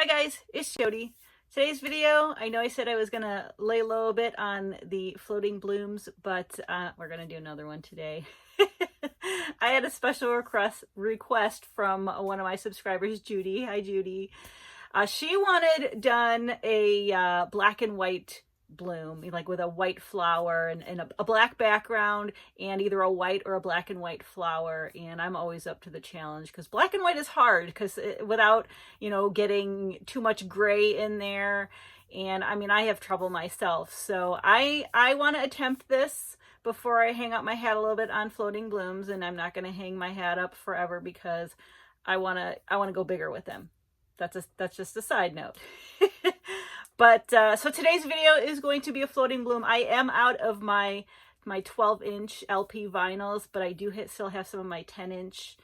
guys, it's Shelee. Today's video, I know I said I was gonna lay low a bit on the floating blooms, but we're gonna do another one today. I had a special request from one of my subscribers, Judy. Hi, Judy. She wanted done a black and white bloom, like with a white flower and a black background, and either a white or a black and white flower. And I'm always up to the challenge because black and white is hard because without, you know, getting too much gray in there. And I mean, I have trouble myself. So I want to attempt this before I hang up my hat a little bit on floating blooms. And I'm not going to hang my hat up forever because I want to go bigger with them. That's just a side note. But so today's video is going to be a floating bloom. I am out of my 12-inch LP vinyls, but I do still have some of my 10-inch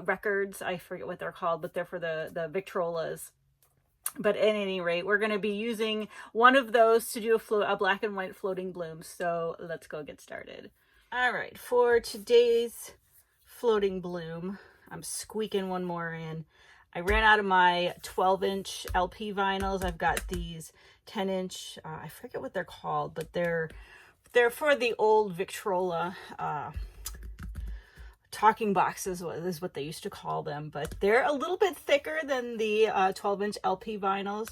records. I forget what they're called, but they're for the Victrolas. But at any rate, we're going to be using one of those to do a black and white floating bloom. So let's go get started. All right, for today's floating bloom, I'm squeaking one more in. I ran out of my 12-inch LP vinyls. I've got these 10-inch, I forget what they're called, but they're for the old Victrola talking boxes is what they used to call them, but they're a little bit thicker than the 12-inch LP vinyls.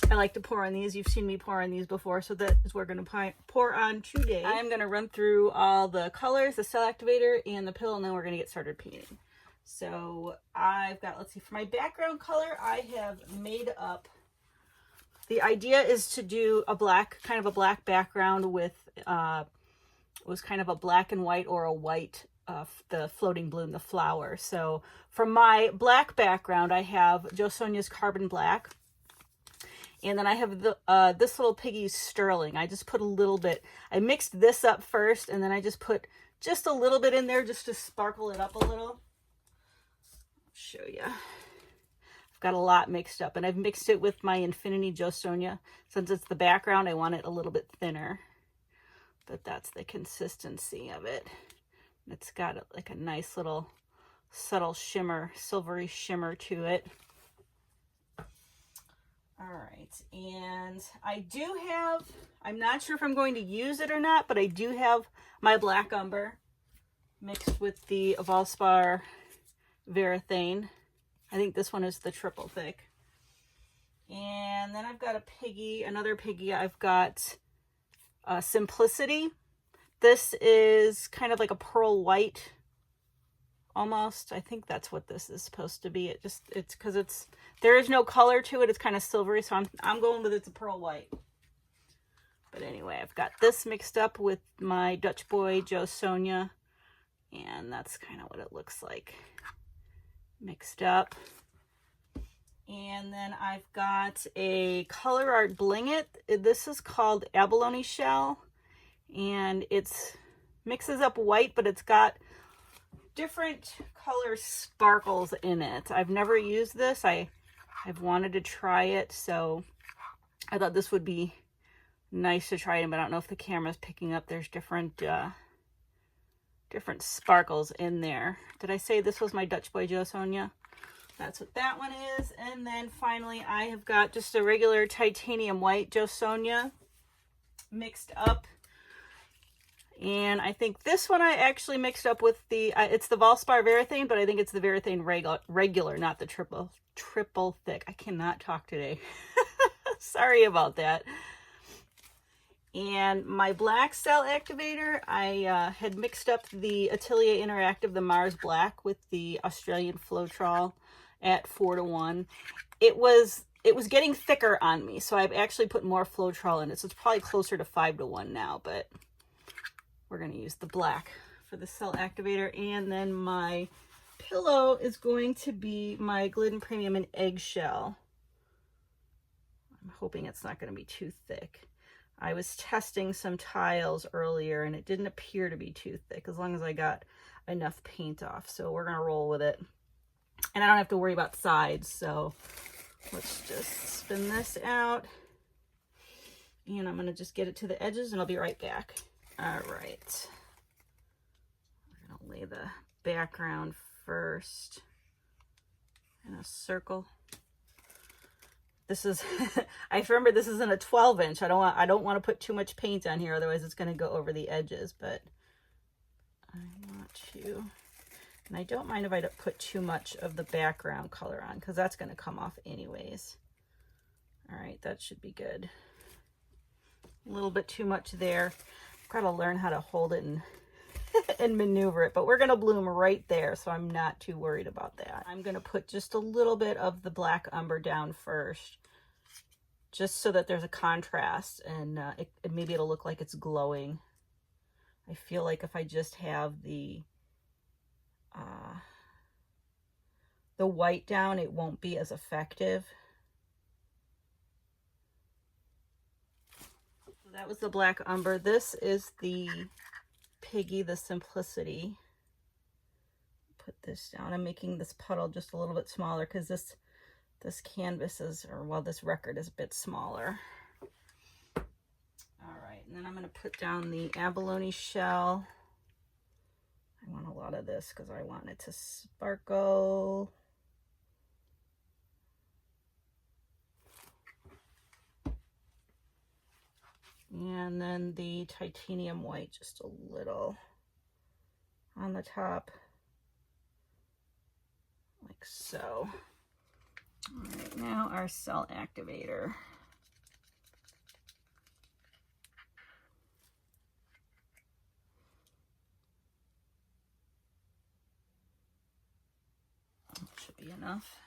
I like to pour on these. You've seen me pour on these before, so that is what we're going to pour on today. I'm going to run through all the colors, the cell activator, and the pill, and then we're going to get started painting. So I've got, let's see, for my background color, I have made up, the idea is to do a black, kind of a black background with, was kind of a black and white or a white, the floating bloom, the flower. So for my black background, I have Jo Sonja's Carbon Black. And then I have this little piggy's Sterling. I just put a little bit, I mixed this up first, and then I just put just a little bit in there just to sparkle it up a little. Show you. I've got a lot mixed up, and I've mixed it with my Infinity Jo Sonja. Since it's the background, I want it a little bit thinner, but that's the consistency of it. It's got like a nice little subtle shimmer, silvery shimmer to it. All right, and I do have, I'm not sure if I'm going to use it or not, but I do have my black umber mixed with the Valspar Varathane. I think this one is the triple thick. And then I've got a piggy, another piggy. I've got Simplicity. This is kind of like a pearl white almost. I think that's what this is supposed to be. It's because there is no color to it. It's kind of silvery, so I'm going with it's a pearl white. But anyway, I've got this mixed up with my Dutch Boy Jo Sonja, and that's kind of what it looks like mixed up. And then I've got a Color Art Bling It. This is called Abalone Shell, and it's mixes up white, but it's got different color sparkles in it. I've never used this. I've wanted to try it, so I thought this would be nice to try it, but I don't know if the camera's picking up. There's different sparkles in there. Did I say this was my Dutch Boy Jo Sonja? That's what that one is. And then finally, I have got just a regular titanium white Jo Sonja mixed up. And I think this one I actually mixed up with the, it's the Valspar Varathane, but I think it's the Varathane regular, not the triple thick. I cannot talk today. Sorry about that. And my black cell activator, I had mixed up the Atelier Interactive, the Mars Black, with the Australian Floetrol at 4:1. It was getting thicker on me, so I've actually put more Floetrol in it. So it's probably closer to 5:1 now, but we're going to use the black for the cell activator. And then my pillow is going to be my Glidden Premium in Eggshell. I'm hoping it's not going to be too thick. I was testing some tiles earlier and it didn't appear to be too thick as long as I got enough paint off. So we're going to roll with it. And I don't have to worry about sides. So let's just spin this out. And I'm going to just get it to the edges and I'll be right back. All right. We're going to lay the background first in a circle. This is, I remember this isn't a 12-inch. I don't want to put too much paint on here, otherwise it's going to go over the edges, but I want to, and I don't mind if I don't put too much of the background color on, because that's going to come off anyways. All right, that should be good. A little bit too much there. I've got to learn how to hold it and and maneuver it, but we're going to bloom right there, so I'm not too worried about that. I'm going to put just a little bit of the black umber down first, just so that there's a contrast, and maybe it'll look like it's glowing. I feel like if I just have the white down, it won't be as effective. So that was the black umber. This is the Piggy, the Simplicity. Put this down. I'm making this puddle just a little bit smaller because this canvas is, or well, this record is a bit smaller. All right, and then I'm going to put down the abalone shell. I want a lot of this because I want it to sparkle. And then the titanium white, just a little on the top, like so. All right, now our cell activator. That should be enough.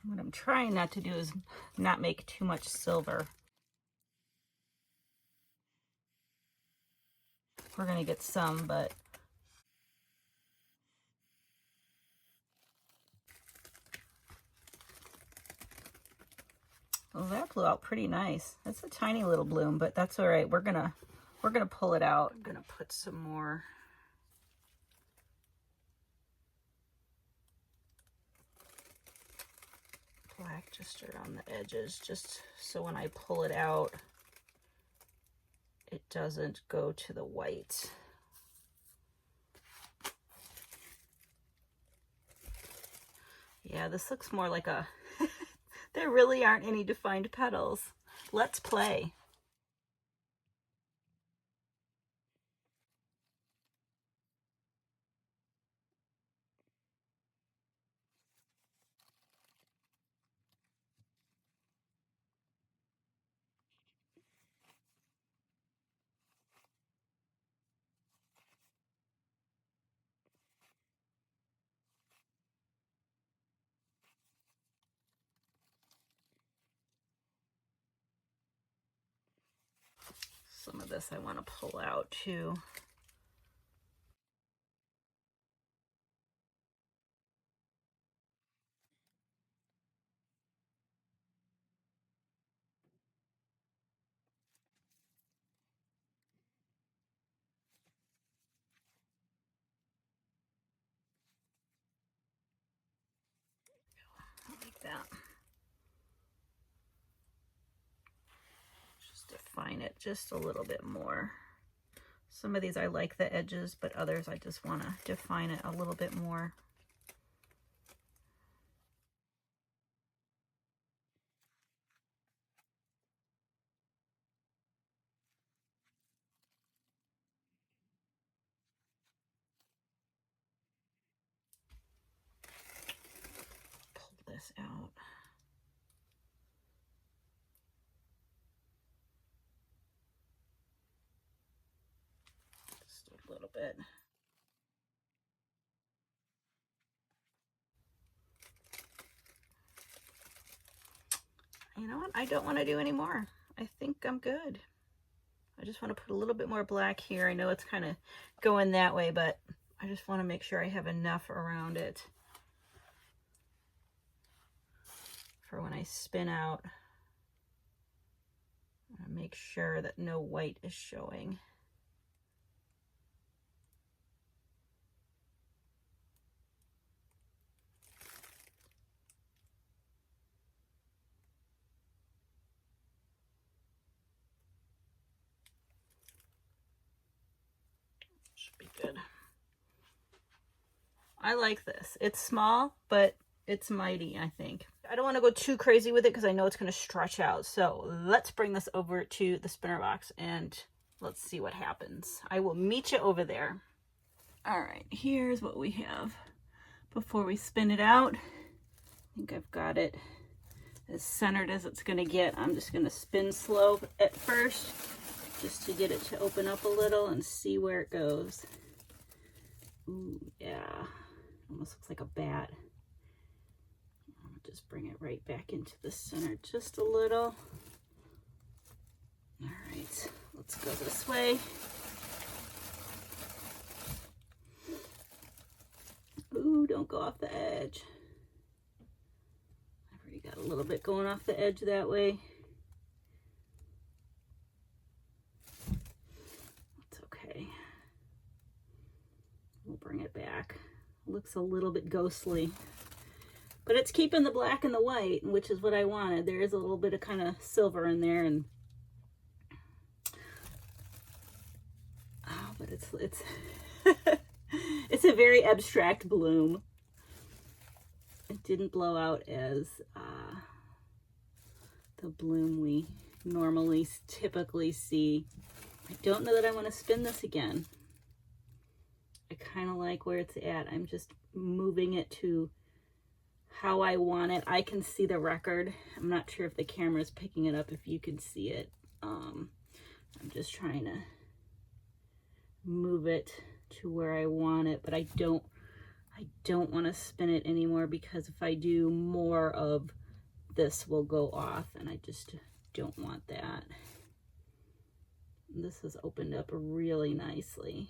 What I'm trying not to do is not make too much silver. We're going to get some, but well, that blew out pretty nice. That's a tiny little bloom, but that's all right. We're gonna pull it out. I'm gonna put some more black just around the edges, just so when I pull it out, it doesn't go to the white. Yeah, this looks more like a, there really aren't any defined petals. Let's play. Some of this I want to pull out too. Like that. Just define it just a little bit more. Some of these I like the edges, but others I just want to define it a little bit more. Pull this out. Just a little bit. You know what? I don't want to do any more. I think I'm good. I just want to put a little bit more black here. I know it's kind of going that way, but I just want to make sure I have enough around it for when I spin out. I want to make sure that no white is showing. Should be good. I like this. It's small, but it's mighty, I think. I don't want to go too crazy with it because I know it's going to stretch out. So let's bring this over to the spinner box and let's see what happens. I will meet you over there. All right, here's what we have. Before we spin it out, I think I've got it as centered as it's going to get. I'm just going to spin slow at first just to get it to open up a little and see where it goes. Ooh, yeah, almost looks like a bat. I'll just bring it right back into the center just a little. All right, let's go this way. Ooh, don't go off the edge. I've already got a little bit going off the edge that way. That's okay. We'll bring it back. Looks a little bit ghostly, but it's keeping the black and the white, which is what I wanted. There is a little bit of kind of silver in there, and oh, but it's it's a very abstract bloom. It didn't blow out as the bloom we normally typically see. I don't know that I want to spin this again. I kind of like where it's at. I'm just moving it to how I want it. I can see the record. I'm not sure if the camera is picking it up, if you can see it. I'm just trying to move it to where I want it, but I don't want to spin it anymore, because if I do, more of this will go off, and I just don't want that. This has opened up really nicely.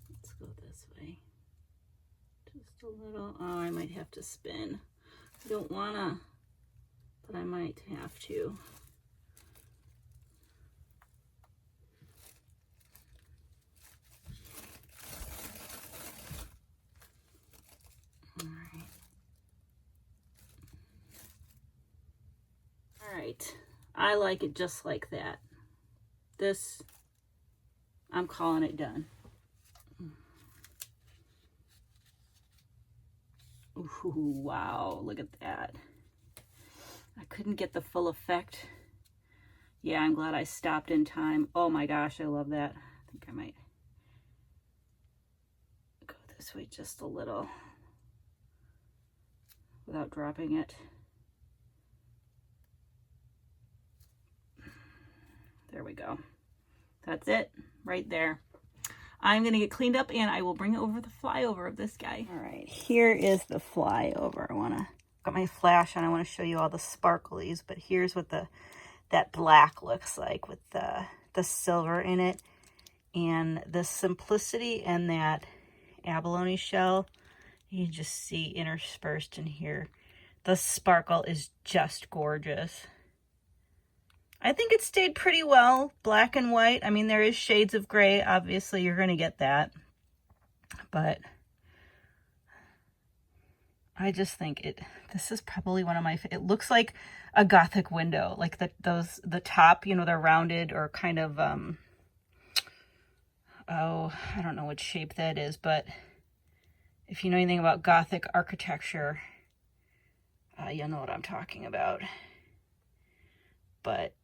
Let's go this way. Just a little. Oh, I might have to spin. I don't wanna, but I might have to. All right, I like it just like that. This, I'm calling it done. Ooh, wow, look at that. I couldn't get the full effect. Yeah, I'm glad I stopped in time. Oh my gosh, I love that. I think I might go this way just a little without dropping it. There we go. That's it right there. I'm going to get cleaned up and I will bring over the flyover of this guy. All right, here is the flyover. I want to got my flash on. I want to show you all the sparklies, but here's what that black looks like with the silver in it, and the simplicity and that abalone shell. You can just see interspersed in here. The sparkle is just gorgeous. I think it stayed pretty well, black and white. I mean, there is shades of gray. Obviously, you're going to get that. But I just think this is probably one of my, it looks like a Gothic window. Like the top, you know, they're rounded or kind of, oh, I don't know what shape that is. But if you know anything about Gothic architecture, you'll know what I'm talking about. But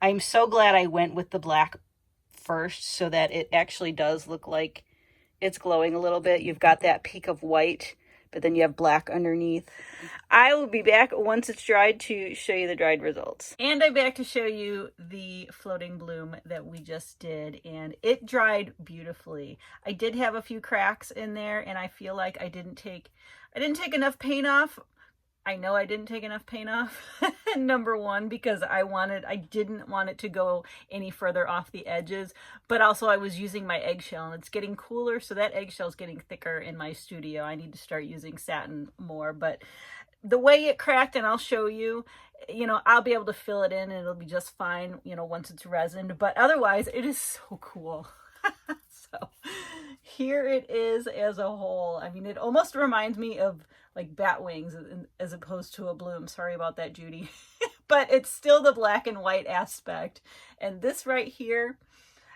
I'm so glad I went with the black first, so that it actually does look like it's glowing a little bit. You've got that peak of white, but then you have black underneath. I will be back once it's dried to show you the dried results. And I'm back to show you the floating bloom that we just did, and it dried beautifully. I did have a few cracks in there, and I feel like I didn't take enough paint off. I know I didn't take enough paint off, number one, because I didn't want it to go any further off the edges, but also I was using my eggshell and it's getting cooler, so that eggshell is getting thicker in my studio. I need to start using satin more, but the way it cracked, and I'll show you, you know, I'll be able to fill it in and it'll be just fine, you know, once it's resined, but otherwise it is so cool. So here it is as a whole. I mean, it almost reminds me of like bat wings as opposed to a bloom. Sorry about that, Judy. But it's still the black and white aspect. And this right here,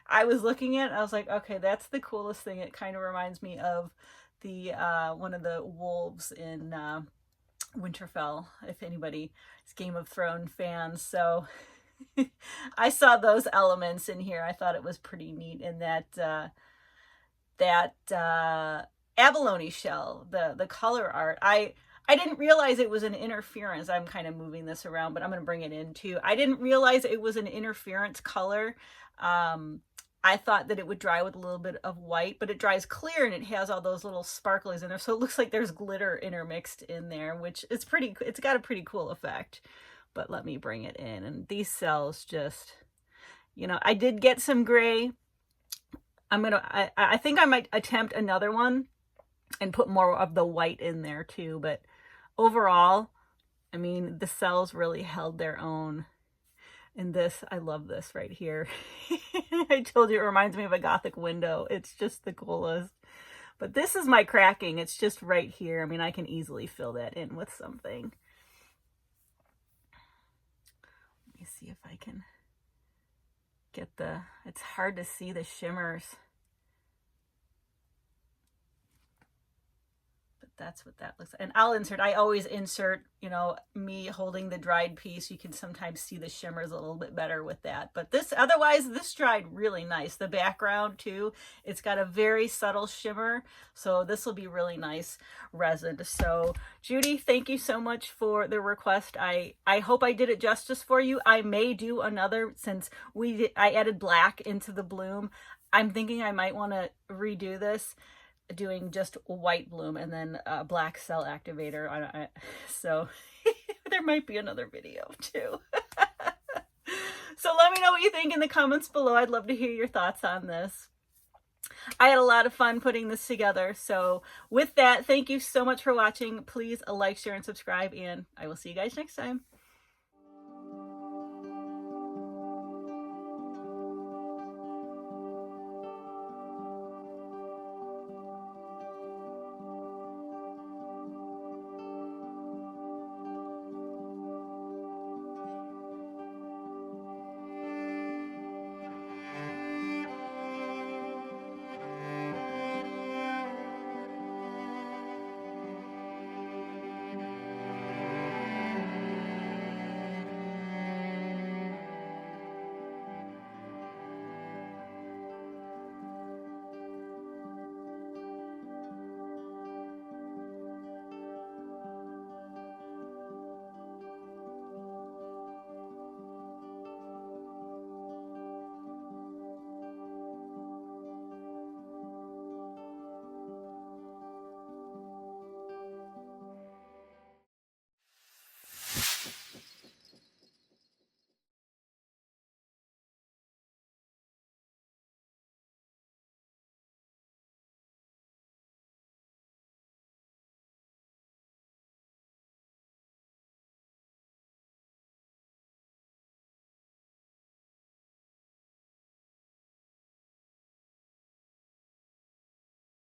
I was looking at, I was like, okay, that's the coolest thing. It kind of reminds me of the one of the wolves in Winterfell, if anybody is Game of Thrones fans. So I saw those elements in here. I thought it was pretty neat in that abalone shell, the color art. I didn't realize it was an interference. I'm kind of moving this around, but I'm going to bring it in too. I didn't realize it was an interference color. I thought that it would dry with a little bit of white, but it dries clear and it has all those little sparklies in there. So it looks like there's glitter intermixed in there, which is it's got a pretty cool effect. But let me bring it in. And these cells just, you know, I did get some gray. I think I might attempt another one and put more of the white in there too. But overall, I mean, the cells really held their own. And this, I love this right here. I told you it reminds me of a Gothic window. It's just the coolest. But this is my cracking. It's just right here. I mean, I can easily fill that in with something. Let me see if I can get it's hard to see the shimmers. But that's what that looks like. And I'll insert, I always insert, you know, me holding the dried piece. You can sometimes see the shimmers a little bit better with that. But this, otherwise, this dried really nice. The background too, it's got a very subtle shimmer. So this will be really nice resin. So Judy, thank you so much for the request. I hope I did it justice for you. I may do another, since I added black into the bloom. I'm thinking I might want to redo this, doing just a white bloom and then a black cell activator. So there might be another video too. So let me know what you think in the comments below. I'd love to hear your thoughts on this. I had a lot of fun putting this together. So with that, thank you so much for watching. Please like, share, and subscribe, and I will see you guys next time.